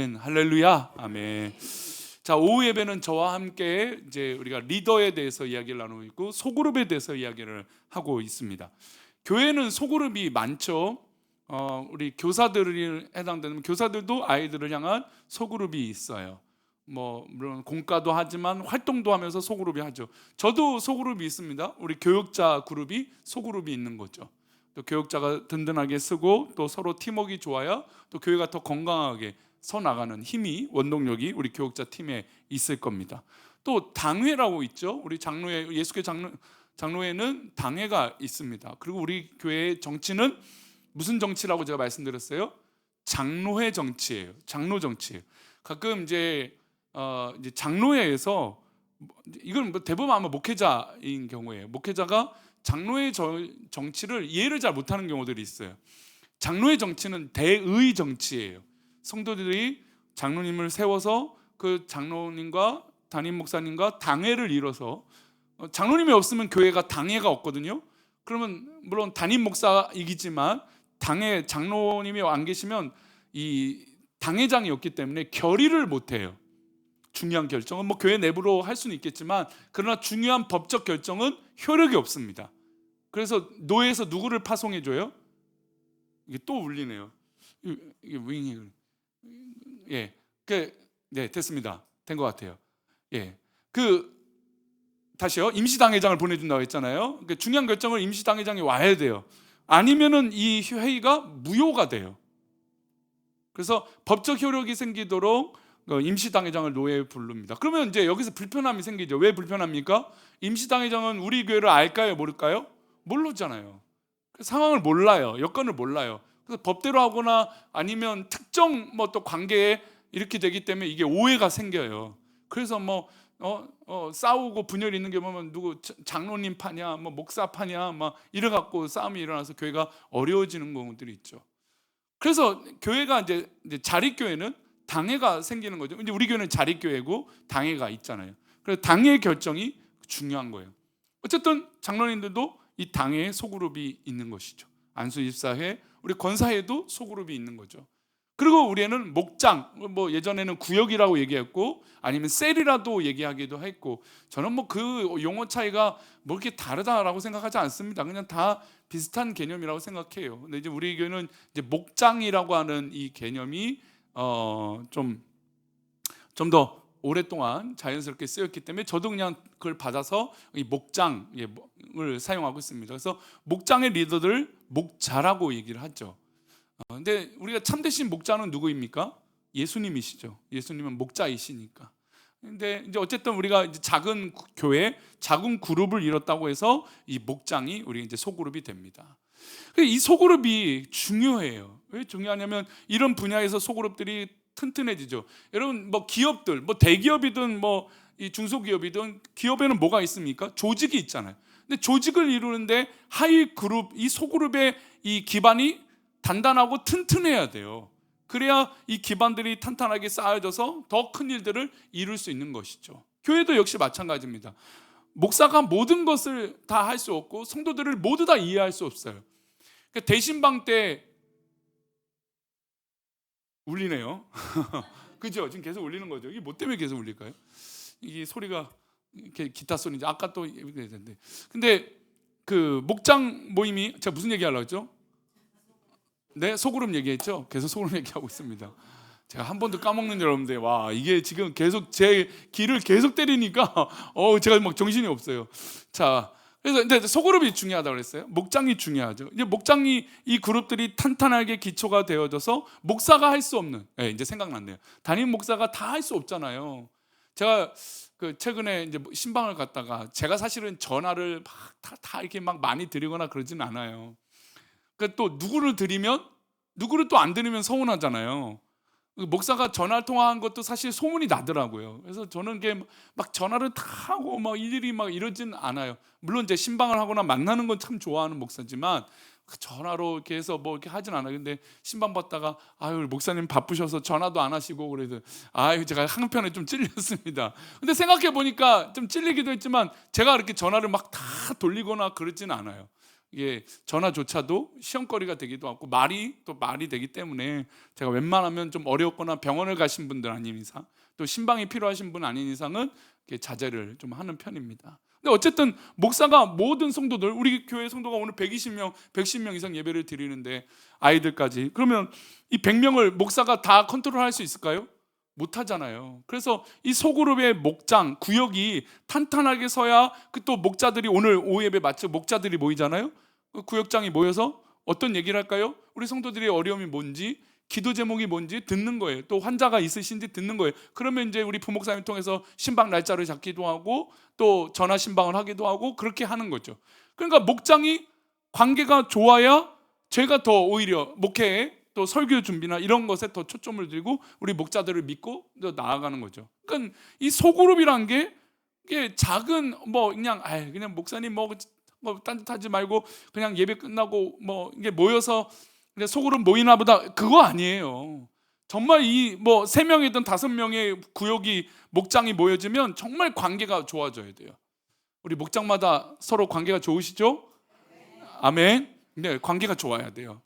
할렐루야, 아멘. 자, 오후 예배는 저와 함께 이제 우리가 리더에 대해서 이야기를 나누고 있고 소그룹에 대해서 이야기를 하고 있습니다. 교회는 소그룹이 많죠. 우리 교사들이 해당되는 교사들도 아이들을 향한 소그룹이 있어요. 물론 공과도 하지만 활동도 하면서 소그룹이 하죠. 저도 소그룹이 있습니다. 우리 교육자 그룹이 소그룹이 있는 거죠. 또 교육자가 든든하게 쓰고 또 서로 팀워크가 좋아야 또 교회가 더 건강하게 서 나가는 힘이, 원동력이 우리 교육자 팀에 있을 겁니다. 또 당회라고 있죠. 우리 장로회, 예수교회 장로회는 당회가 있습니다. 그리고 우리 교회의 정치는 무슨 정치라고 제가 말씀드렸어요? 장로회 정치예요. 장로 정치예요. 가끔 이제 장로회에서 이건 대부분 아마 목회자인 경우에요. 목회자가 장로회 정치를 이해를 잘 못하는 경우들이 있어요. 장로회 정치는 대의 정치예요. 성도들이 장로님을 세워서 그 장로님과 담임 목사님과 당회를 이뤄서, 장로님이 없으면 교회가 당회가 없거든요. 그러면 물론 담임 목사이기지만 당회 장로님이 안 계시면 이 당회장이 없기 때문에 결의를 못 해요. 중요한 결정은 교회 내부로 할 수는 있겠지만 그러나 중요한 법적 결정은 효력이 없습니다. 그래서 노예에서 누구를 파송해 줘요? 이게 또 울리네요. 이게 윙이. 예, 네, 됐습니다. 된 것 같아요. 예, 다시요. 임시당회장을 보내준다고 했잖아요. 중요한 결정을 임시당회장이 와야 돼요. 아니면은 이 회의가 무효가 돼요. 그래서 법적 효력이 생기도록 임시당회장을 노예에 부릅니다. 그러면 이제 여기서 불편함이 생기죠. 왜 불편합니까? 임시당회장은 우리 교회를 알까요, 모를까요? 모르잖아요. 상황을 몰라요. 여건을 몰라요. 그래서 법대로 하거나 아니면 특정 또 관계에 이렇게 되기 때문에 이게 오해가 생겨요. 그래서 싸우고 분열이 있는 게 보면 누구 장로님 파냐, 목사 파냐, 이래 갖고 싸움이 일어나서 교회가 어려워지는 경우들이 있죠. 그래서 교회가 이제 자립교회는 당회가 생기는 거죠. 이제 우리 교회는 자립교회고 당회가 있잖아요. 그래서 당회 결정이 중요한 거예요. 어쨌든 장로님들도 이 당회에 소그룹이 있는 것이죠. 안수24회, 우리 권사회도 소그룹이 있는 거죠. 그리고 우리는 목장, 예전에는 구역이라고 얘기했고 아니면 셀이라도 얘기하기도 했고, 저는 그 용어 차이가 이렇게 다르다라고 생각하지 않습니다. 그냥 다 비슷한 개념이라고 생각해요. 근데 이제 우리 교회는 이제 목장이라고 하는 이 개념이 좀 더 오랫동안 자연스럽게 쓰였기 때문에 저도 그냥 그걸 받아서 이 목장을 사용하고 있습니다. 그래서 목장의 리더들 목자라고 얘기를 하죠. 근데 우리가 참되신 목자는 누구입니까? 예수님이시죠. 예수님은 목자이시니까. 근데 이제 어쨌든 우리가 이제 작은 교회, 작은 그룹을 이뤘다고 해서 이 목장이 우리 이제 소그룹이 됩니다. 이 소그룹이 중요해요. 왜 중요하냐면 이런 분야에서 소그룹들이 튼튼해지죠. 여러분 기업들, 대기업이든 이 중소기업이든 기업에는 뭐가 있습니까? 조직이 있잖아요. 근데 조직을 이루는데 하위 그룹, 이 소그룹의 이 기반이 단단하고 튼튼해야 돼요. 그래야 이 기반들이 탄탄하게 쌓여져서 더 큰 일들을 이룰 수 있는 것이죠. 교회도 역시 마찬가지입니다. 목사가 모든 것을 다 할 수 없고 성도들을 모두 다 이해할 수 없어요. 대신방 때 울리네요. 그죠? 지금 계속 울리는 거죠. 이게 뭐 때문에 계속 울릴까요? 이게 소리가 이렇게 기타 소리인지 아까 또 이렇게 되는데. 근데 그 목장 모임이 제가 무슨 얘기하려고 했죠? 네, 소그룹 얘기했죠. 계속 소그룹 얘기하고 있습니다. 제가 한 번도 까먹는 여러분들, 와, 이게 지금 계속 제 귀를 계속 때리니까 제가 정신이 없어요. 자, 그래서 근데 소그룹이 중요하다고 그랬어요. 목장이 중요하죠. 이제 목장이 이 그룹들이 탄탄하게 기초가 되어져서 목사가 할 수 없는, 이제 생각났네요. 담임 목사가 다 할 수 없잖아요. 제가 최근에 이제 신방을 갔다가 제가 사실은 전화를 다 이렇게 많이 드리거나 그러진 않아요. 또 누구를 드리면 누구를 또 안 드리면 서운하잖아요. 목사가 전화 통화한 것도 사실 소문이 나더라고요. 그래서 저는 이게 전화를 다 하고 일일이 이러진 않아요. 물론 이제 신방을 하거나 만나는 건 참 좋아하는 목사지만 전화로 이렇게 해서 이렇게 하진 않아요. 근데 신방 받다가 목사님 바쁘셔서 전화도 안 하시고 그래서 제가 한편에 좀 찔렸습니다. 근데 생각해 보니까 좀 찔리기도 했지만 제가 이렇게 전화를 다 돌리거나 그러진 않아요. 이게 전화조차도 시험거리가 되기도 하고 말이 또 말이 되기 때문에 제가 웬만하면 좀 어렵거나 병원을 가신 분들 아닌 이상, 또 신방이 필요하신 분 아닌 이상은 자제를 좀 하는 편입니다. 근데 어쨌든 목사가 모든 성도들, 우리 교회 성도가 오늘 120명, 110명 이상 예배를 드리는데 아이들까지, 그러면 이 100명을 목사가 다 컨트롤할 수 있을까요? 못하잖아요. 그래서 이 소그룹의 목장, 구역이 탄탄하게 서야 또 목자들이 오늘 오후 예배 마치 목자들이 모이잖아요. 그 구역장이 모여서 어떤 얘기를 할까요? 우리 성도들의 어려움이 뭔지, 기도 제목이 뭔지 듣는 거예요. 또 환자가 있으신지 듣는 거예요. 그러면 이제 우리 부목사님 통해서 신방 날짜를 잡기도 하고 또 전화 신방을 하기도 하고 그렇게 하는 거죠. 그러니까 목장이 관계가 좋아야 제가 더 오히려 목회에 또 설교 준비나 이런 것에 더 초점을 들고 우리 목자들을 믿고 또 나아가는 거죠. 그러니까 이 소그룹이란 게 이게 작은 그냥 목사님 뭐 딴짓하지 말고 그냥 예배 끝나고 뭐 이게 모여서 그냥 소그룹 모이나 보다, 그거 아니에요. 정말 이 뭐 3명이든 5명의 구역이 목장이 모여지면 정말 관계가 좋아져야 돼요. 우리 목장마다 서로 관계가 좋으시죠? 아멘. 네, 관계가 좋아야 돼요.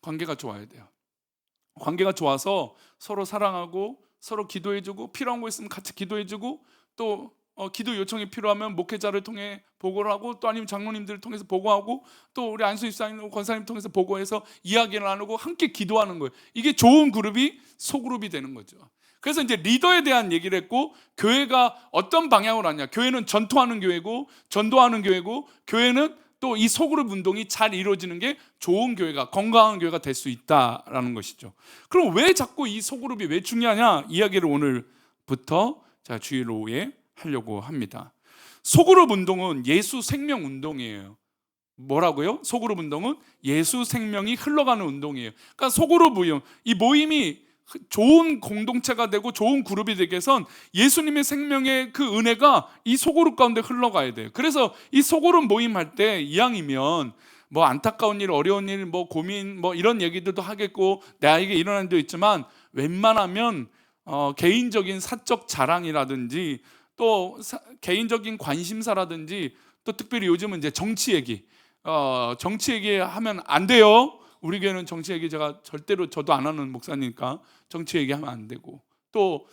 관계가 좋아야 돼요. 관계가 좋아서 서로 사랑하고 서로 기도해주고 필요한 거 있으면 같이 기도해주고 또 기도 요청이 필요하면 목회자를 통해 보고를 하고 또 아니면 장로님들을 통해서 보고하고 또 우리 안수 집사님, 권사님 통해서 보고해서 이야기를 나누고 함께 기도하는 거예요. 이게 좋은 그룹이 소그룹이 되는 거죠. 그래서 이제 리더에 대한 얘기를 했고, 교회가 어떤 방향으로 하냐. 교회는 전투하는 교회고 전도하는 교회고, 교회는 또 이 소그룹 운동이 잘 이루어지는 게 좋은 교회가, 건강한 교회가 될 수 있다라는 것이죠. 그럼 왜 자꾸 이 소그룹이 왜 중요하냐 이야기를 오늘부터 제가 주일 오후에 하려고 합니다. 소그룹 운동은 예수 생명 운동이에요. 뭐라고요? 소그룹 운동은 예수 생명이 흘러가는 운동이에요. 그러니까 소그룹 모임, 이 모임이 좋은 공동체가 되고 좋은 그룹이 되기 위해선 예수님의 생명의 그 은혜가 이 소그룹 가운데 흘러가야 돼요. 그래서 이 소그룹 모임할 때 이왕이면 뭐 안타까운 일, 어려운 일, 뭐 고민, 뭐 이런 얘기들도 하겠고 나에게 일어난 일도 있지만 wen만하면 개인적인 사적 자랑이라든지 또 개인적인 관심사라든지 또 특별히 요즘은 이제 정치 얘기 하면 안 돼요. 우리 교회는 정치 얘기 제가 절대로, 저도 안 하는 목사니까 정치 얘기하면 안 되고 또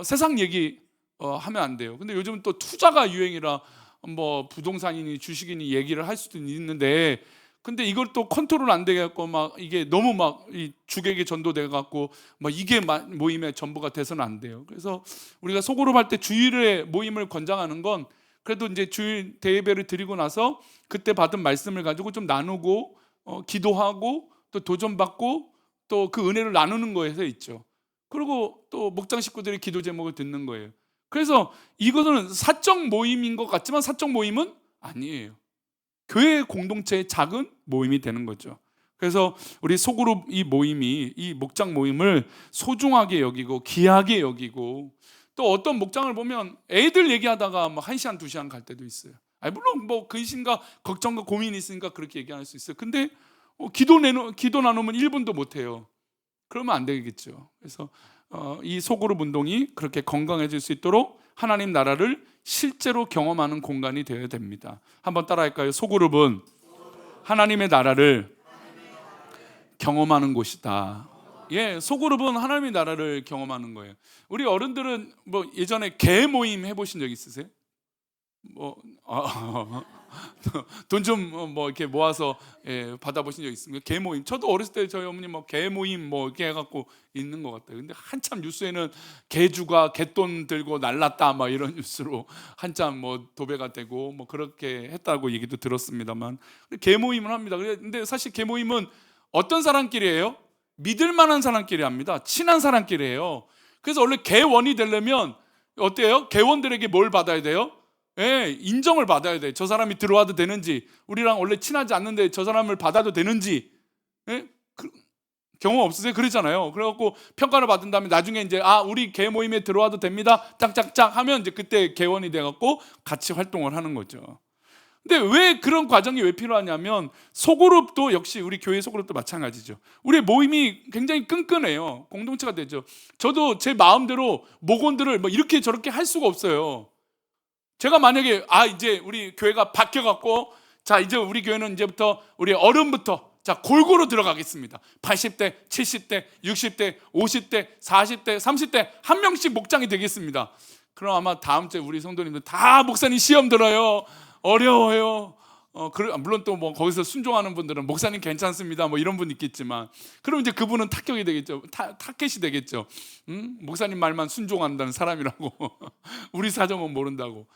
세상 얘기 하면 안 돼요. 근데 요즘은 또 투자가 유행이라 뭐 부동산이니 주식이니 얘기를 할 수도 있는데, 근데 이걸 또 컨트롤 안 되겠고 막 이게 너무 막 이 주객이 전도돼 갖고 막 이게 모임의 전부가 돼서는 안 돼요. 그래서 우리가 소그룹 할 때 주일에 모임을 권장하는 건 그래도 이제 주일 대예배를 드리고 나서 그때 받은 말씀을 가지고 좀 나누고 기도하고 또 도전받고 또 그 은혜를 나누는 거에서 있죠. 그리고 또 목장 식구들이 기도 제목을 듣는 거예요. 그래서 이것은 사적 모임인 것 같지만 사적 모임은 아니에요. 교회 공동체의 작은 모임이 되는 거죠. 그래서 우리 소그룹 이 모임이, 이 목장 모임을 소중하게 여기고 귀하게 여기고, 또 어떤 목장을 보면 애들 얘기하다가 막 1시간 2시간 갈 때도 있어요. 물론 뭐 근심과 걱정과 고민이 있으니까 그렇게 얘기할 수 있어요. 근데 기도 나누면 1분도 못 해요. 그러면 안 되겠죠. 그래서 이 소그룹 운동이 그렇게 건강해질 수 있도록 하나님 나라를 실제로 경험하는 공간이 되어야 됩니다. 한번 따라할까요? 소그룹은 하나님의 나라를 경험하는 곳이다. 예, 소그룹은 하나님의 나라를 경험하는 거예요. 우리 어른들은 뭐 예전에 개 모임 해보신 적 있으세요? 돈 좀 뭐 이렇게 모아서 받아보신 적 있습니까? 개 모임. 저도 어렸을 때 저희 어머니 뭐 개 모임 뭐 이렇게 해갖고 있는 것 같아요. 근데 한참 뉴스에는 개주가 개돈 들고 날랐다 막 이런 뉴스로 한참 뭐 도배가 되고 뭐 그렇게 했다고 얘기도 들었습니다만, 개 모임을 합니다. 근데 사실 개 모임은 어떤 사람끼리예요? 믿을 만한 사람끼리 합니다. 친한 사람끼리예요. 그래서 원래 개원이 되려면 어때요? 개원들에게 뭘 받아야 돼요? 인정을 받아야 돼. 저 사람이 들어와도 되는지, 우리랑 원래 친하지 않는데 저 사람을 받아도 되는지. 경험 없으세요? 그러잖아요. 그래갖고 평가를 받은 다음에 나중에 이제 우리 개 모임에 들어와도 됩니다. 짝짝짝 하면 이제 그때 개원이 돼갖고 같이 활동을 하는 거죠. 근데 왜 그런 과정이 왜 필요하냐면, 소그룹도 역시 우리 교회 소그룹도 마찬가지죠. 우리 모임이 굉장히 끈끈해요. 공동체가 되죠. 저도 제 마음대로 목원들을 뭐 이렇게 저렇게 할 수가 없어요. 제가 만약에 이제 우리 교회가 바뀌어갖고 자, 이제 우리 교회는 이제부터 우리 어른부터 자 골고루 들어가겠습니다. 80대, 70대, 60대, 50대, 40대, 30대 한 명씩 목장이 되겠습니다. 그럼 아마 다음 주에 우리 성도님들 다 목사님 시험 들어요. 어려워요. 물론 또 뭐 거기서 순종하는 분들은 목사님 괜찮습니다. 뭐 이런 분 있겠지만, 그럼 이제 그분은 타격이 되겠죠. 타켓이 되겠죠. 목사님 말만 순종한다는 사람이라고. 우리 사정은 모른다고.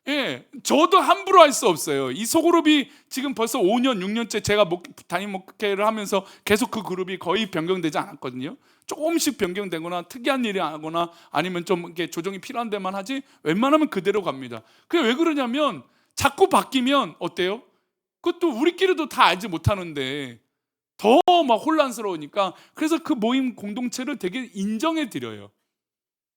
예, 저도 함부로 할 수 없어요. 이 소그룹이 지금 벌써 5년, 6년째 제가 담임 목회를 하면서 계속 그 그룹이 거의 변경되지 않았거든요. 조금씩 변경되거나 특이한 일이 하거나 아니면 좀 이렇게 조정이 필요한 데만 하지 웬만하면 그대로 갑니다. 그게 왜 그러냐면 자꾸 바뀌면 어때요? 그것도 우리끼리도 다 알지 못하는데 더 막 혼란스러우니까, 그래서 그 모임 공동체를 되게 인정해 드려요.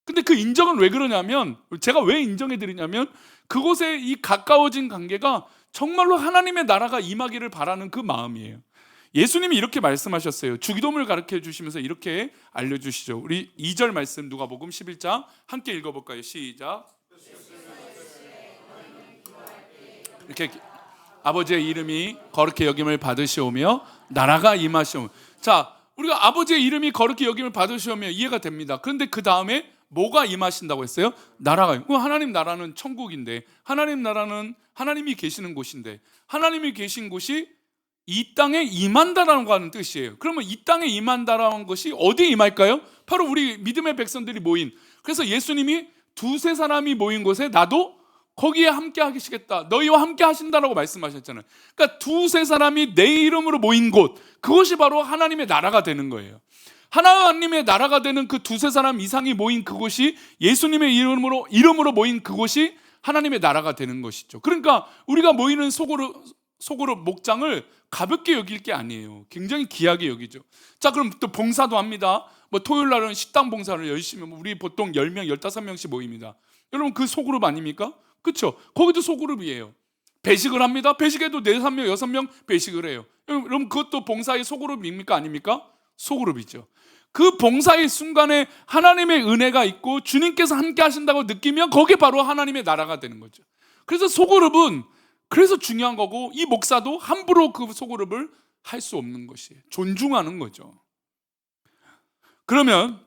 근데 그 인정은 왜 그러냐면, 제가 왜 인정해 드리냐면 그곳에 이 가까워진 관계가 정말로 하나님의 나라가 임하기를 바라는 그 마음이에요. 예수님이 이렇게 말씀하셨어요. 주기도문을 가르쳐 주시면서 이렇게 알려주시죠. 우리 2절 말씀 누가복음 11장 함께 읽어볼까요? 시작. 이렇게 아버지의 이름이 거룩히 여김을 받으시오며 나라가 임하시오며. 자, 우리가 아버지의 이름이 거룩히 여김을 받으시오며 이해가 됩니다. 그런데 그 다음에 뭐가 임하신다고 했어요? 나라가. 하나님 나라는 천국인데, 하나님 나라는 하나님이 계시는 곳인데, 하나님이 계신 곳이 이 땅에 임한다라는 거 하는 뜻이에요. 그러면 이 땅에 임한다라는 것이 어디에 임할까요? 바로 우리 믿음의 백성들이 모인, 그래서 예수님이 두세 사람이 모인 곳에 나도 거기에 함께 하시겠다, 너희와 함께 하신다라고 말씀하셨잖아요. 그러니까 두세 사람이 내 이름으로 모인 곳, 그것이 바로 하나님의 나라가 되는 거예요. 하나님의 나라가 되는 그 두세 사람 이상이 모인 그곳이, 예수님의 이름으로 모인 그곳이 하나님의 나라가 되는 것이죠. 그러니까 우리가 모이는 소그룹 목장을 가볍게 여길 게 아니에요. 굉장히 귀하게 여기죠. 자, 그럼 또 봉사도 합니다. 뭐 토요일 날은 식당 봉사를 열심히, 우리 보통 10명, 15명씩 모입니다. 여러분 그 소그룹 아닙니까? 그렇죠? 거기도 소그룹이에요. 배식을 합니다. 배식에도 4, 3명, 6명 배식을 해요. 여러분 그것도 봉사의 소그룹입니까? 아닙니까? 소그룹이죠. 그 봉사의 순간에 하나님의 은혜가 있고 주님께서 함께 하신다고 느끼면 거기에 바로 하나님의 나라가 되는 거죠. 그래서 소그룹은 그래서 중요한 거고, 이 목사도 함부로 그 소그룹을 할 수 없는 것이에요. 존중하는 거죠. 그러면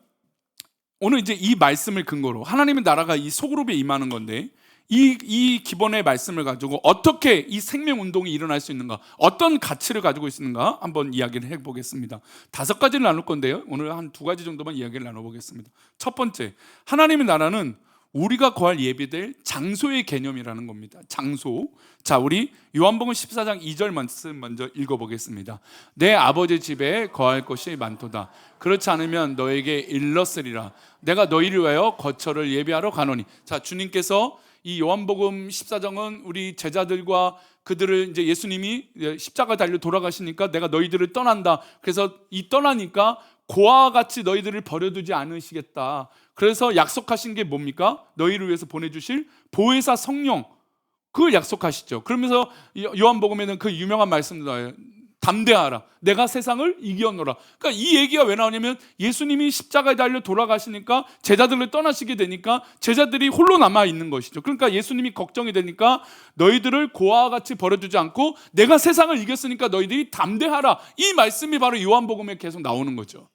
오늘 이제 이 말씀을 근거로 하나님의 나라가 이 소그룹에 임하는 건데, 이 기본의 말씀을 가지고 어떻게 이 생명운동이 일어날 수 있는가, 어떤 가치를 가지고 있는가 한번 이야기를 해보겠습니다. 5가지를 나눌 건데요, 오늘 한 2가지 정도만 이야기를 나눠보겠습니다. 첫 번째, 하나님의 나라는 우리가 거할 예배될 장소의 개념이라는 겁니다. 장소. 자, 우리 요한복음 14장 2절 말씀 먼저 읽어보겠습니다. 내 아버지 집에 거할 것이 많도다. 그렇지 않으면 너에게 일렀으리라. 내가 너희를 위하여 거처를 예비하러 가노니. 자, 주님께서 이 요한복음 14장은 우리 제자들과 그들을 이제 예수님이 십자가 달려 돌아가시니까 내가 너희들을 떠난다. 그래서 이 떠나니까 고아와 같이 너희들을 버려두지 않으시겠다. 그래서 약속하신 게 뭡니까? 너희를 위해서 보내주실 보혜사 성령, 그걸 약속하시죠. 그러면서 요한복음에는 그 유명한 말씀도 나와요. 담대하라, 내가 세상을 이겨노라. 그러니까 이 얘기가 왜 나오냐면, 예수님이 십자가에 달려 돌아가시니까 제자들을 떠나시게 되니까 제자들이 홀로 남아 있는 것이죠. 그러니까 예수님이 걱정이 되니까 너희들을 고아와 같이 버려두지 않고 내가 세상을 이겼으니까 너희들이 담대하라. 이 말씀이 바로 요한복음에 계속 나오는 거죠.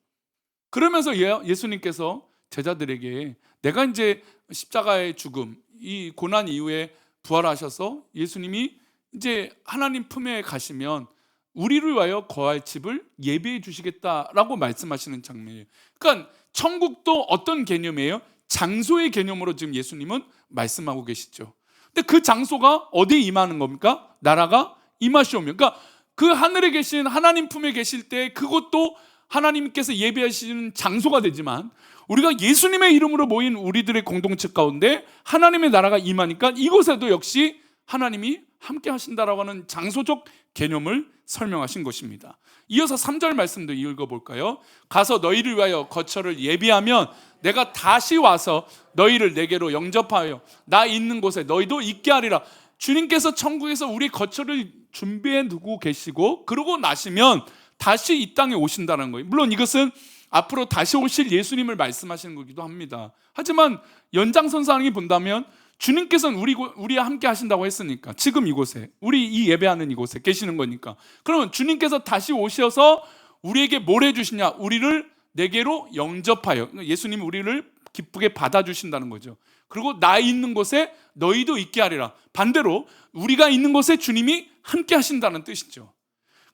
그러면서 예수님께서 제자들에게, 내가 이제 십자가의 죽음, 이 고난 이후에 부활하셔서 예수님이 이제 하나님 품에 가시면 우리를 위하여 거할 집을 예비해 주시겠다라고 말씀하시는 장면이에요. 그러니까 천국도 어떤 개념이에요? 장소의 개념으로 지금 예수님은 말씀하고 계시죠. 근데 그 장소가 어디에 임하는 겁니까? 나라가 임하시오면, 그러니까 그 하늘에 계신 하나님 품에 계실 때 그것도 하나님께서 예비하시는 장소가 되지만, 우리가 예수님의 이름으로 모인 우리들의 공동체 가운데 하나님의 나라가 임하니까 이곳에도 역시 하나님이 함께 하신다라고 하는 장소적 개념을 설명하신 것입니다. 이어서 3절 말씀도 읽어볼까요? 가서 너희를 위하여 거처를 예비하면 내가 다시 와서 너희를 내게로 영접하여 나 있는 곳에 너희도 있게 하리라. 주님께서 천국에서 우리 거처를 준비해 두고 계시고, 그러고 나시면 다시 이 땅에 오신다는 거예요. 물론 이것은 앞으로 다시 오실 예수님을 말씀하시는 거기도 합니다. 하지만 연장선상이 본다면 주님께서는 우리와 함께 하신다고 했으니까, 지금 이곳에, 우리 이 예배하는 이곳에 계시는 거니까, 그러면 주님께서 다시 오셔서 우리에게 뭘 해주시냐? 우리를 내게로 영접하여, 예수님이 우리를 기쁘게 받아주신다는 거죠. 그리고 나 있는 곳에 너희도 있게 하리라. 반대로 우리가 있는 곳에 주님이 함께 하신다는 뜻이죠.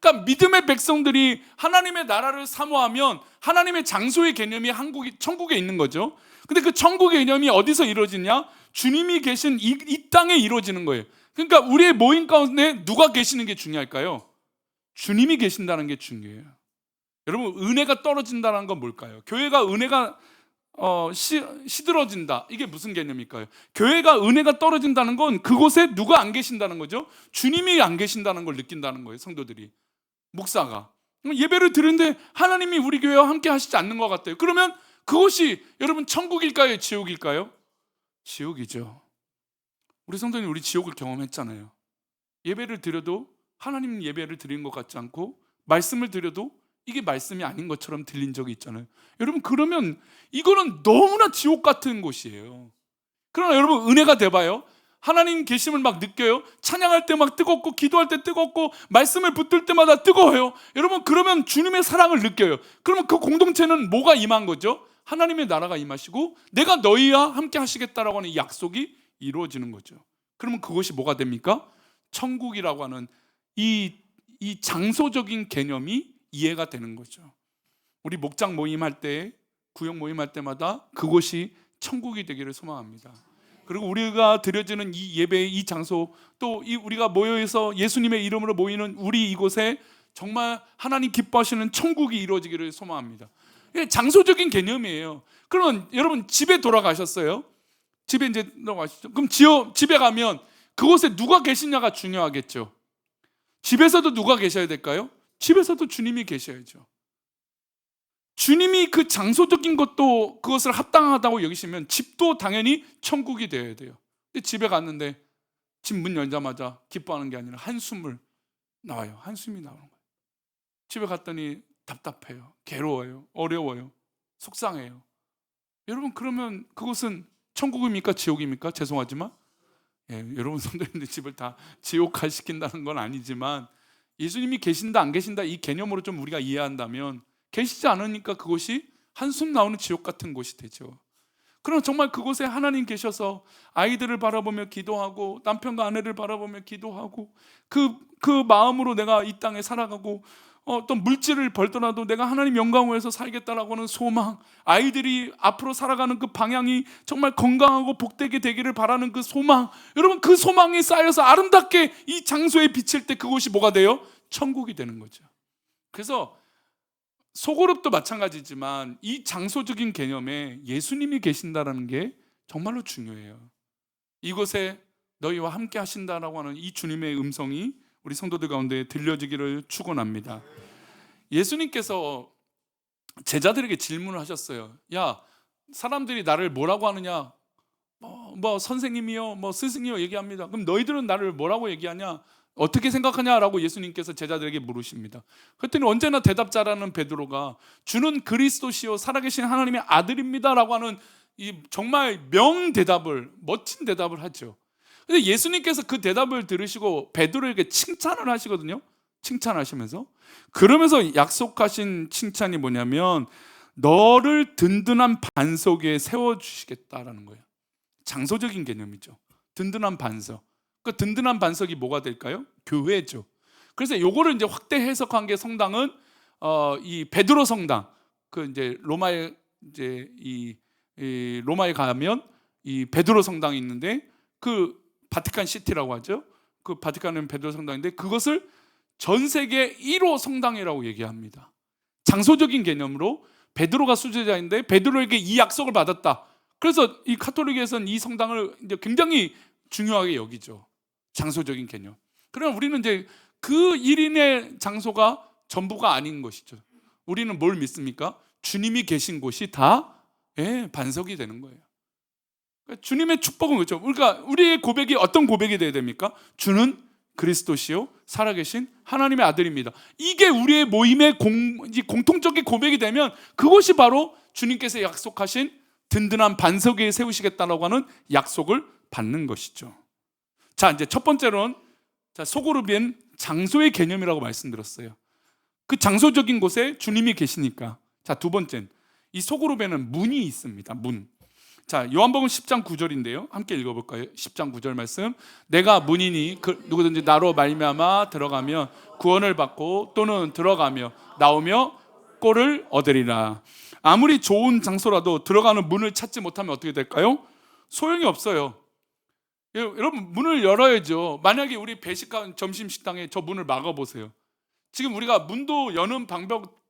그러니까 믿음의 백성들이 하나님의 나라를 사모하면 하나님의 장소의 개념이 천국에 있는 거죠. 근데 그 천국의 개념이 어디서 이루어지냐? 주님이 계신 이 땅에 이루어지는 거예요. 그러니까 우리의 모임 가운데 누가 계시는 게 중요할까요? 주님이 계신다는 게 중요해요. 여러분, 은혜가 떨어진다는 건 뭘까요? 교회가 은혜가 시들어진다, 이게 무슨 개념일까요? 교회가 은혜가 떨어진다는 건 그곳에 누가 안 계신다는 거죠. 주님이 안 계신다는 걸 느낀다는 거예요. 성도들이, 목사가 예배를 드리는데 하나님이 우리 교회와 함께 하시지 않는 것 같아요. 그러면 그것이 여러분 천국일까요? 지옥일까요? 지옥이죠. 우리 성도님, 우리 지옥을 경험했잖아요. 예배를 드려도 하나님 예배를 드린 것 같지 않고, 말씀을 드려도 이게 말씀이 아닌 것처럼 들린 적이 있잖아요. 여러분, 그러면 이거는 너무나 지옥 같은 곳이에요. 그러나 여러분, 은혜가 돼봐요. 하나님 계심을 막 느껴요. 찬양할 때 막 뜨겁고, 기도할 때 뜨겁고, 말씀을 붙들 때마다 뜨거워요. 여러분, 그러면 주님의 사랑을 느껴요. 그러면 그 공동체는 뭐가 임한 거죠? 하나님의 나라가 임하시고 내가 너희와 함께 하시겠다라고 하는 약속이 이루어지는 거죠. 그러면 그것이 뭐가 됩니까? 천국이라고 하는 이 장소적인 개념이 이해가 되는 거죠. 우리 목장 모임할 때, 구역 모임할 때마다 그곳이 천국이 되기를 소망합니다. 그리고 우리가 드려지는 이 예배의 이 장소, 또 우리가 모여서 예수님의 이름으로 모이는 우리 이곳에 정말 하나님 기뻐하시는 천국이 이루어지기를 소망합니다. 이게 장소적인 개념이에요. 그러면 여러분, 집에 돌아가셨어요? 집에 이제 돌아가시죠. 그럼 집에 가면 그곳에 누가 계시냐가 중요하겠죠. 집에서도 누가 계셔야 될까요? 집에서도 주님이 계셔야죠. 주님이 그 장소적인 것도 그것을 합당하다고 여기시면 집도 당연히 천국이 되어야 돼요. 근데 집에 갔는데 집 문 열자마자 기뻐하는 게 아니라 한숨을 나와요. 한숨이 나오는 거예요. 집에 갔더니 답답해요. 괴로워요. 어려워요. 속상해요. 여러분, 그러면 그것은 천국입니까? 지옥입니까? 죄송하지만 여러분 성도님들 집을 다 지옥화 시킨다는 건 아니지만, 예수님이 계신다 안 계신다 이 개념으로 좀 우리가 이해한다면, 계시지 않으니까 그곳이 한숨 나오는 지옥 같은 곳이 되죠. 그럼 정말 그곳에 하나님 계셔서 아이들을 바라보며 기도하고, 남편과 아내를 바라보며 기도하고, 그 마음으로 내가 이 땅에 살아가고, 어떤 물질을 벌더라도 내가 하나님 영광을 위해서 살겠다라고 하는 소망, 아이들이 앞으로 살아가는 그 방향이 정말 건강하고 복되게 되기를 바라는 그 소망, 여러분, 그 소망이 쌓여서 아름답게 이 장소에 비칠 때 그곳이 뭐가 돼요? 천국이 되는 거죠. 그래서 소그룹도 마찬가지지만 이 장소적인 개념에 예수님이 계신다는 게 정말로 중요해요. 이곳에 너희와 함께 하신다라고 하는 이 주님의 음성이 우리 성도들 가운데 들려지기를 축원합니다. 예수님께서 제자들에게 질문을 하셨어요. 야, 사람들이 나를 뭐라고 하느냐? 뭐 선생님이요, 뭐 스승이요 얘기합니다. 그럼 너희들은 나를 뭐라고 얘기하냐? 어떻게 생각하냐라고 예수님께서 제자들에게 물으십니다. 그랬더니 언제나 대답 잘하는 베드로가 주는 그리스도시요 살아계신 하나님의 아들입니다라고 하는 이 정말 명대답을, 멋진 대답을 하죠. 근데 예수님께서 그 대답을 들으시고 베드로에게 칭찬을 하시거든요. 칭찬하시면서, 그러면서 약속하신 칭찬이 뭐냐면 너를 든든한 반석 위에 세워주시겠다라는 거예요. 장소적인 개념이죠. 든든한 반석. 그 든든한 반석이 뭐가 될까요? 교회죠. 그래서 요거를 이제 확대 해석한 게 성당은 이 베드로 성당, 그 이제 로마에 이제 이 로마에 가면 이 베드로 성당이 있는데, 그 바티칸 시티라고 하죠. 그 바티칸은 베드로 성당인데 그것을 전 세계 1호 성당이라고 얘기합니다. 장소적인 개념으로 베드로가 수제자인데 베드로에게 이 약속을 받았다. 그래서 이 카톨릭에서는 이 성당을 이제 굉장히 중요하게 여기죠. 장소적인 개념. 그러나 우리는 이제 그 1인의 장소가 전부가 아닌 것이죠. 우리는 뭘 믿습니까? 주님이 계신 곳이 다 반석이 되는 거예요. 주님의 축복은 그렇죠. 그러니까 우리의 고백이 어떤 고백이 되어야 됩니까? 주는 그리스도시요 살아계신 하나님의 아들입니다. 이게 우리의 모임의 공통적인 고백이 되면 그것이 바로 주님께서 약속하신 든든한 반석 위에 세우시겠다라고 하는 약속을 받는 것이죠. 자, 이제 첫 번째로는 소그룹엔 장소의 개념이라고 말씀드렸어요. 그 장소적인 곳에 주님이 계시니까. 자, 두 번째는 이 소그룹에는 문이 있습니다. 문. 자, 요한복음 10장 9절인데요. 함께 읽어볼까요? 10장 9절 말씀. 내가 문이니 누구든지 나로 말미암아 들어가면 구원을 받고 또는 들어가며 나오며 꼴을 얻으리라. 아무리 좋은 장소라도 들어가는 문을 찾지 못하면 어떻게 될까요? 소용이 없어요. 여러분, 문을 열어야죠. 만약에 우리 배식한 점심식당에 저 문을 막아보세요. 지금 우리가 문도 여는 방법,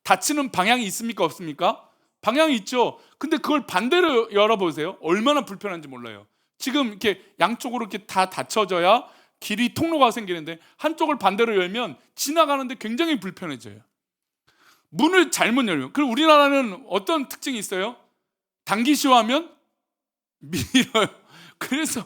닫히는 방향이 있습니까? 없습니까? 방향이 있죠. 근데 그걸 반대로 열어보세요. 얼마나 불편한지 몰라요. 지금 이렇게 양쪽으로 이렇게 다 닫혀져야 길이 통로가 생기는데 한쪽을 반대로 열면 지나가는데 굉장히 불편해져요. 문을 잘못 열면. 그리고 우리나라는 어떤 특징이 있어요? 당기시오하면 밀어요. 그래서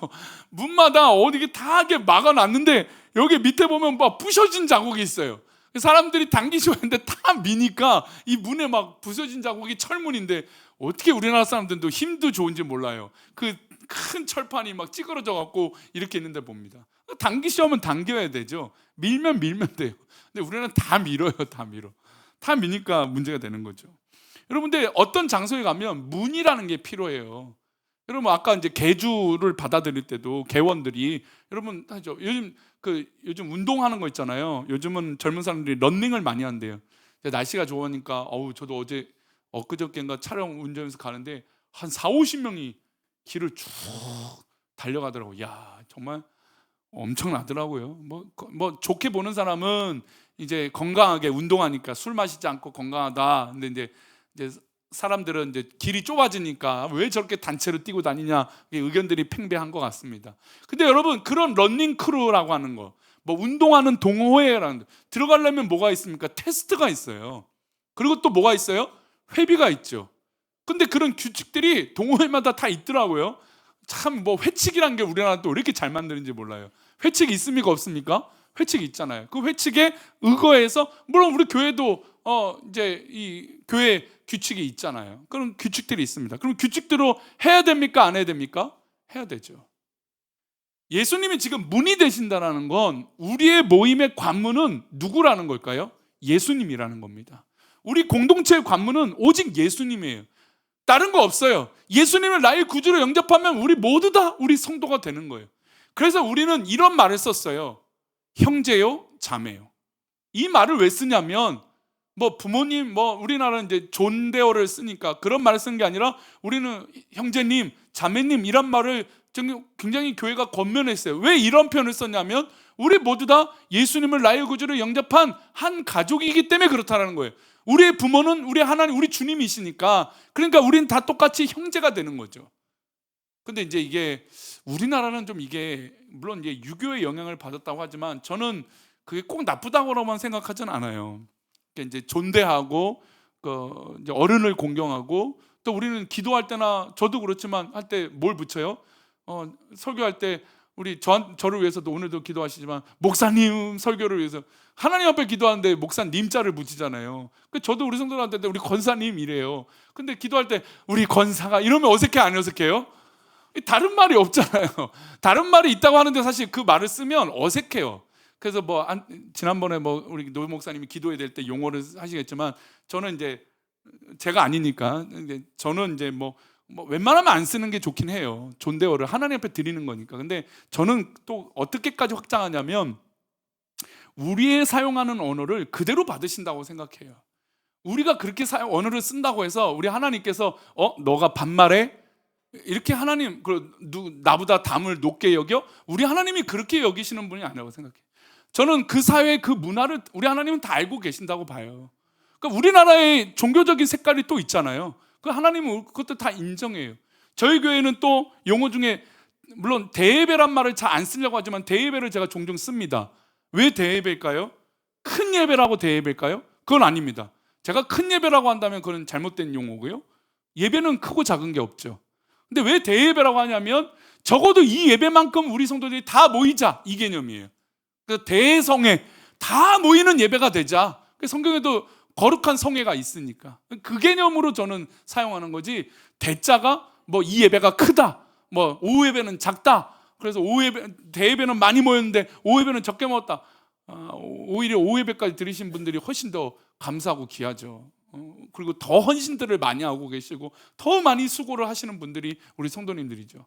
문마다 어디 다 이렇게 막아놨는데 여기 밑에 보면 막 부셔진 자국이 있어요. 사람들이 당기시오하는데 다 미니까 이 문에 막 부서진 자국이 철문인데 어떻게 우리나라 사람들도 힘도 좋은지 몰라요. 그 큰 철판이 막 찌그러져 갖고 이렇게 있는데 봅니다. 당기시오하면 당겨야 되죠. 밀면 돼요. 근데 우리는 다 밀어요. 다 미니까 문제가 되는 거죠. 여러분들 어떤 장소에 가면 문이라는 게 필요해요. 여러분 아까 이제 개주를 받아들일 때도 개원들이 여러분 하죠. 요즘 운동하는 거 있잖아요. 요즘은 젊은 사람들이 러닝을 많이 한대요. 날씨가 좋으니까 저도 어제 엊그저께인가 촬영 운전해서 가는데 한 40-50명이 길을 쭉 달려가더라고요. 야, 정말 엄청나더라고요. 뭐 좋게 보는 사람은 이제 건강하게 운동하니까 술 마시지 않고 건강하다. 근데 이제 사람들은 이제 길이 좁아지니까 왜 저렇게 단체로 뛰고 다니냐 의견들이 팽배한 것 같습니다. 근데 여러분 그런 러닝 크루라고 하는 거, 뭐 운동하는 동호회라는 거, 들어가려면 뭐가 있습니까? 테스트가 있어요. 그리고 또 뭐가 있어요? 회비가 있죠. 근데 그런 규칙들이 동호회마다 다 있더라고요. 참 뭐 회칙이란 게 우리나라 또 왜 이렇게 잘 만드는지 몰라요. 회칙이 있습니까? 없습니까? 회칙이 있잖아요. 그 회칙에 의거해서 물론 우리 교회도 이제 이 교회 규칙이 있잖아요. 그런 규칙들이 있습니다. 그럼 규칙대로 해야 됩니까? 안 해야 됩니까? 해야 되죠. 예수님이 지금 문이 되신다는 건 우리의 모임의 관문은 누구라는 걸까요? 예수님이라는 겁니다. 우리 공동체의 관문은 오직 예수님이에요. 다른 거 없어요. 예수님을 나의 구주로 영접하면 우리 모두 다 우리 성도가 되는 거예요. 그래서 우리는 이런 말을 썼어요. 형제요, 자매요. 이 말을 왜 쓰냐면 뭐 부모님, 뭐 우리나라는 이제 존대어를 쓰니까 그런 말을 쓰는 게 아니라 우리는 형제님, 자매님 이런 말을 굉장히 교회가 권면했어요. 왜 이런 표현을 썼냐면 우리 모두 다 예수님을 나의 구주로 영접한 한 가족이기 때문에 그렇다는 거예요. 우리의 부모는 우리 하나님, 우리 주님이시니까 그러니까 우리는 다 똑같이 형제가 되는 거죠. 근데 이제 이게 우리나라는 좀 이게 물론 이제 유교의 영향을 받았다고 하지만 저는 그게 꼭 나쁘다고만 생각하진 않아요. 그러니까 이제 존대하고 이제 어른을 공경하고 또 우리는 기도할 때나 저도 그렇지만 할 때 뭘 붙여요? 설교할 때 우리 저를 위해서도 오늘도 기도하시지만 목사님 설교를 위해서 하나님 앞에 기도하는데 목사님 자를 붙이잖아요. 저도 우리 성도들한테 우리 권사님 이래요. 근데 기도할 때 우리 권사가 이러면 어색해 안 어색해요? 다른 말이 없잖아요. 다른 말이 있다고 하는데 사실 그 말을 쓰면 어색해요. 그래서 지난번에 우리 노 목사님이 기도해야 될 때 용어를 하시겠지만 저는 이제 제가 아니니까 저는 이제 웬만하면 안 쓰는 게 좋긴 해요. 존대어를 하나님 앞에 드리는 거니까. 근데 저는 또 어떻게까지 확장하냐면 우리의 사용하는 언어를 그대로 받으신다고 생각해요. 우리가 그렇게 언어를 쓴다고 해서 우리 하나님께서 너가 반말해? 이렇게 하나님 나보다 담을 높게 여겨? 우리 하나님이 그렇게 여기시는 분이 아니라고 생각해요. 저는 그 사회의 그 문화를 우리 하나님은 다 알고 계신다고 봐요. 그러니까 우리나라의 종교적인 색깔이 또 있잖아요. 그 하나님은 그것도 다 인정해요. 저희 교회는 또 용어 중에 물론 대예배란 말을 잘 안 쓰려고 하지만 대예배를 제가 종종 씁니다. 왜 대예배일까요? 큰 예배라고 대예배일까요? 그건 아닙니다. 제가 큰 예배라고 한다면 그건 잘못된 용어고요. 예배는 크고 작은 게 없죠. 근데 왜 대예배라고 하냐면 적어도 이 예배만큼 우리 성도들이 다 모이자 이 개념이에요. 그래서 대성회 다 모이는 예배가 되자. 성경에도 거룩한 성회가 있으니까 그 개념으로 저는 사용하는 거지 대자가 이 예배가 크다 뭐 오후 예배는 작다. 그래서 오후 예배, 대예배는 많이 모였는데 오후 예배는 적게 모였다. 오히려 오후 예배까지 들으신 분들이 훨씬 더 감사하고 귀하죠. 그리고 더 헌신들을 많이 하고 계시고 더 많이 수고를 하시는 분들이 우리 성도님들이죠.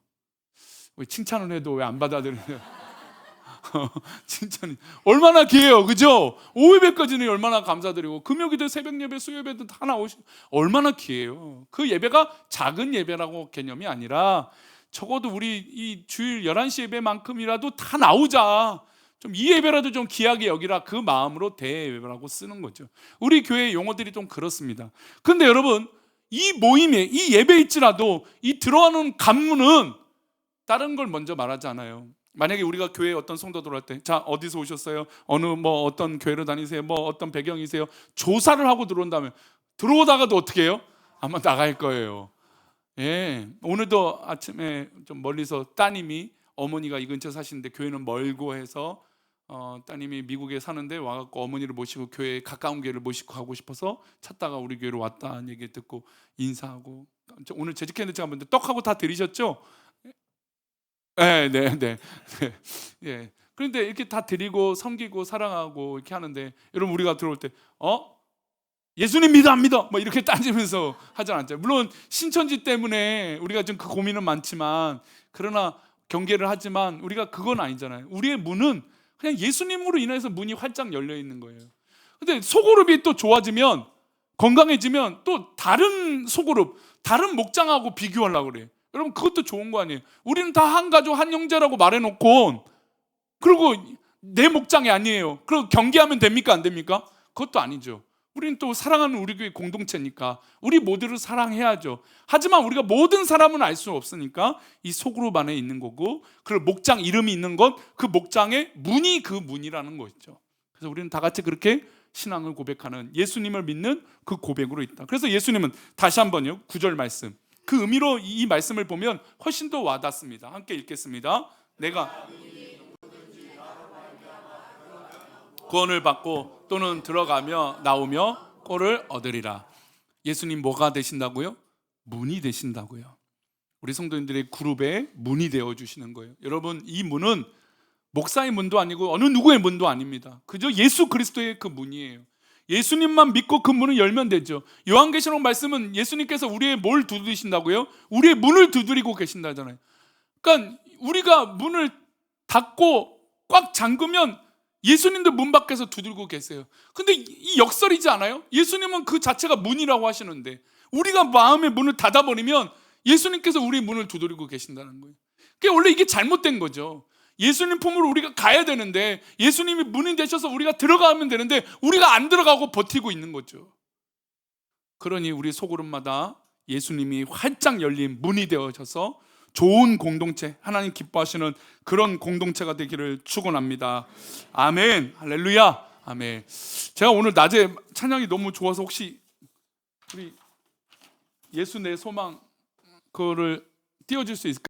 왜 칭찬을 해도 왜 안 받아들여요? 칭찬이 얼마나 귀해요, 그죠? 오후 예배까지는 얼마나 감사드리고 금요기도 새벽 예배, 수요 예배도 다 나오시고 얼마나 귀해요. 그 예배가 작은 예배라고 개념이 아니라 적어도 우리 이 주일 11시 예배만큼이라도 다 나오자. 좀 이 예배라도 좀 귀하게 여기라, 그 마음으로 대예배라고 쓰는 거죠. 우리 교회 용어들이 좀 그렇습니다. 근데 여러분, 이 모임에, 이 예배일지라도 이 들어가는 간문은 다른 걸 먼저 말하지 않아요. 만약에 우리가 교회에 어떤 성도 들어갈 때, 자, 어디서 오셨어요? 어느 뭐 어떤 교회로 다니세요? 뭐 어떤 배경이세요? 조사를 하고 들어온다면 들어오다가도 어떻게 해요? 아마 나갈 거예요. 예, 오늘도 아침에 좀 멀리서 따님이, 어머니가 이 근처 사시는데 교회는 멀고 해서 따님이 미국에 사는데 와갖고 어머니를 모시고 교회, 가까운 교회를 모시고 가고 싶어서 찾다가 우리 교회로 왔다는 얘기 듣고 인사하고, 오늘 재직했는데 제가 먼저 떡하고 다 드리셨죠? 네, 네, 네. 예. 그런데 이렇게 다 드리고 섬기고 사랑하고 이렇게 하는데, 여러분 우리가 들어올 때 예수님 믿어 안 믿어? 뭐 이렇게 따지면서 하지 않죠. 물론 신천지 때문에 우리가 좀 그 고민은 많지만, 그러나 경계를 하지만 우리가 그건 아니잖아요. 우리의 문은 그냥 예수님으로 인해서 문이 활짝 열려 있는 거예요. 근데 소그룹이 또 좋아지면, 건강해지면 또 다른 소그룹, 다른 목장하고 비교하려고 그래. 여러분 그것도 좋은 거 아니에요? 우리는 다 한 가족 한 형제라고 말해놓고, 그리고 내 목장이 아니에요. 그리고 경계하면 됩니까 안 됩니까? 그것도 아니죠. 우리는 또 사랑하는 우리 교회 공동체니까 우리 모두를 사랑해야죠. 하지만 우리가 모든 사람은 알 수 없으니까 이 소그룹 안에 있는 거고, 그 목장 이름이 있는 건 그 목장의 문이 그 문이라는 거죠. 그래서 우리는 다 같이 그렇게 신앙을 고백하는, 예수님을 믿는 그 고백으로 있다. 그래서 예수님은 다시 한번요, 9절 말씀, 그 의미로 이 말씀을 보면 훨씬 더 와닿습니다. 함께 읽겠습니다. 내가 구원을 받고 또는 들어가며 나오며 꼴을 얻으리라. 예수님 뭐가 되신다고요? 문이 되신다고요. 우리 성도님들의 그룹의 문이 되어주시는 거예요. 여러분, 이 문은 목사의 문도 아니고 어느 누구의 문도 아닙니다. 그저 예수 그리스도의 그 문이에요. 예수님만 믿고 그 문을 열면 되죠. 요한계시록 말씀은 예수님께서 우리의 뭘 두드리신다고요? 우리의 문을 두드리고 계신다잖아요. 그러니까 우리가 문을 닫고 꽉 잠그면 예수님도 문 밖에서 두들고 계세요. 근데 이 역설이지 않아요? 예수님은 그 자체가 문이라고 하시는데 우리가 마음의 문을 닫아버리면 예수님께서 우리 문을 두드리고 계신다는 거예요. 그게 원래 이게 잘못된 거죠. 예수님 품으로 우리가 가야 되는데, 예수님이 문이 되셔서 우리가 들어가면 되는데 우리가 안 들어가고 버티고 있는 거죠. 그러니 우리 소그룹마다 예수님이 활짝 열린 문이 되어셔서 좋은 공동체, 하나님 기뻐하시는 그런 공동체가 되기를 축원합니다. 아멘. 할렐루야. 아멘. 제가 오늘 낮에 찬양이 너무 좋아서 혹시 우리 예수 내 소망 그거를 띄워줄 수 있을까요?